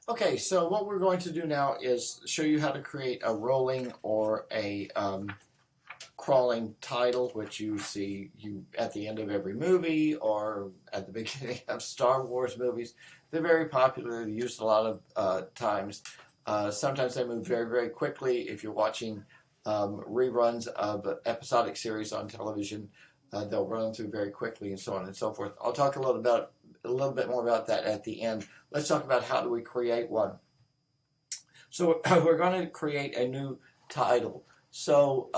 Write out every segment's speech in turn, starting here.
Okay, so what we're going to do now is show you how to create a rolling or a crawling title, which you see at the end of every movie or at the beginning of Star Wars movies. They're very popular. They're used a lot of times. Sometimes they move very, very quickly. If you're watching reruns of episodic series on television, they'll run through very quickly, and so on and so forth. I'll talk a little bit more about that at the end. Let's talk about how do we create one. So we're going to create a new title. So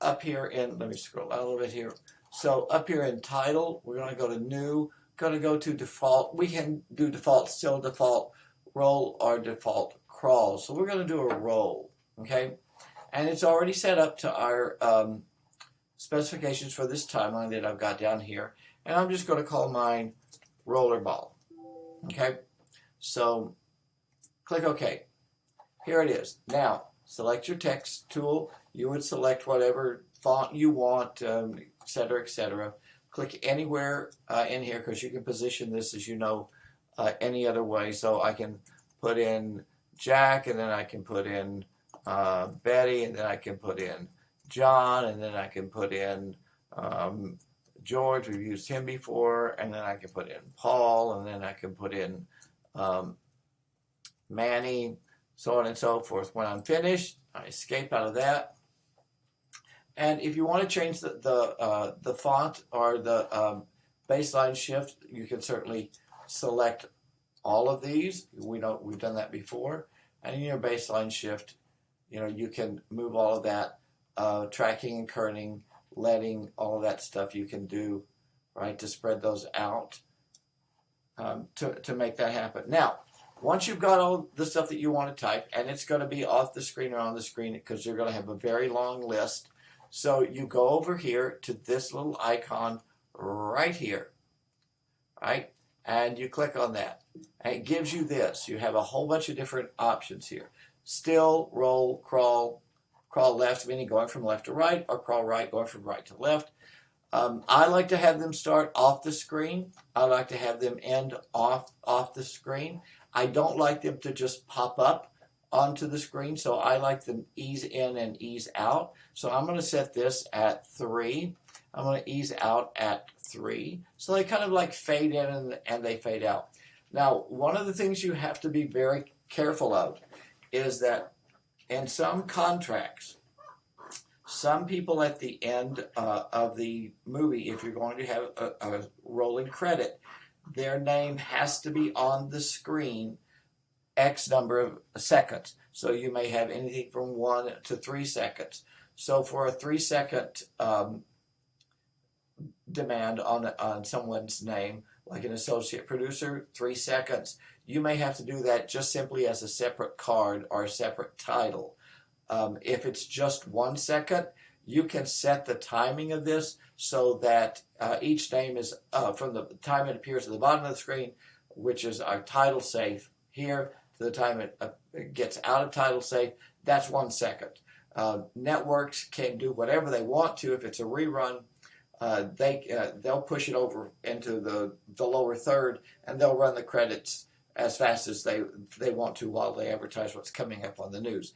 up here in, let me scroll out a little bit here. So up here in title, we're going to go to new, going to go to default. We can do default, still default roll or default crawl. So we're going to do a roll, okay? And it's already set up to our specifications for this timeline that I've got down here. And I'm just going to call mine rollerball, okay? So click OK. Here it is. Now, select your text tool. You would select whatever font you want, etc., etc. Click anywhere in here because you can position this, as you know, any other way. So I can put in Jack, and then I can put in Betty, and then I can put in John, and then I can put in George. We've used him before, and then I can put in Paul, and then I can put in Manny, so on and so forth. When I'm finished, I escape out of that. And if you want to change the font or the baseline shift, you can certainly select all of these. We've done that before. And in your baseline shift, you can move all of that, tracking and kerning, leading, all of that stuff you can do, right, to spread those out to make that happen. Now, once you've got all the stuff that you want to type, and it's going to be off the screen or on the screen because you're going to have a very long list. So you go over here to this little icon right here, right? And you click on that. And it gives you this. You have a whole bunch of different options here. Still, roll, crawl left, meaning going from left to right, or crawl right, going from right to left. I like to have them start off the screen. I like to have them end off the screen. I don't like them to just pop up onto the screen, so I like them ease in and ease out. So I'm going to set this at 3. I'm going to ease out at 3. So they kind of like fade in and they fade out. Now, one of the things you have to be very careful of is that in some contracts, some people at the end of the movie, if you're going to have a rolling credit, their name has to be on the screen X number of seconds. So you may have anything from 1 to 3 seconds. So for a 3-second demand on someone's name, like an associate producer, 3 seconds, you may have to do that just simply as a separate card or a separate title. If it's just 1 second, you can set the timing of this so that each name is from the time it appears at the bottom of the screen, which is our title safe here, to the time it gets out of title safe. That's 1 second. Networks can do whatever they want to. If it's a rerun, they'll push it over into the lower third, and they'll run the credits as fast as they want to while they advertise what's coming up on the news.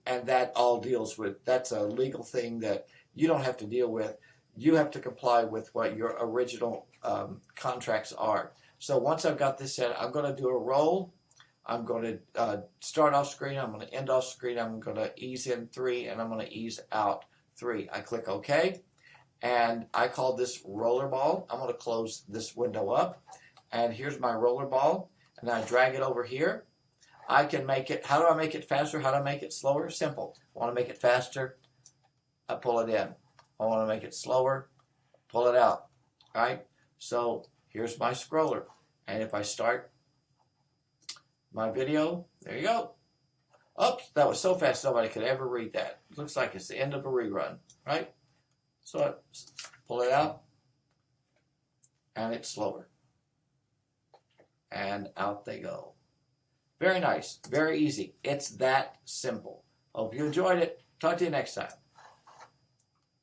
And that all deals with, that's a legal thing that you don't have to deal with. You have to comply with what your original contracts are. So once I've got this set, I'm going to do a roll. I'm going to start off screen. I'm going to end off screen. I'm going to ease in 3, and I'm going to ease out 3. I click OK, and I call this rollerball. I'm going to close this window up, and here's my rollerball. And I drag it over here. I can make it, how do I make it faster? How do I make it slower? Simple. I want to make it faster, I pull it in. I want to make it slower, pull it out. All right? So here's my scroller. And if I start my video, there you go. Oops, that was so fast nobody could ever read that. Looks like it's the end of a rerun, right? So I pull it out, and it's slower. And out they go. Very nice, very easy. It's that simple. Hope you enjoyed it. Talk to you next time.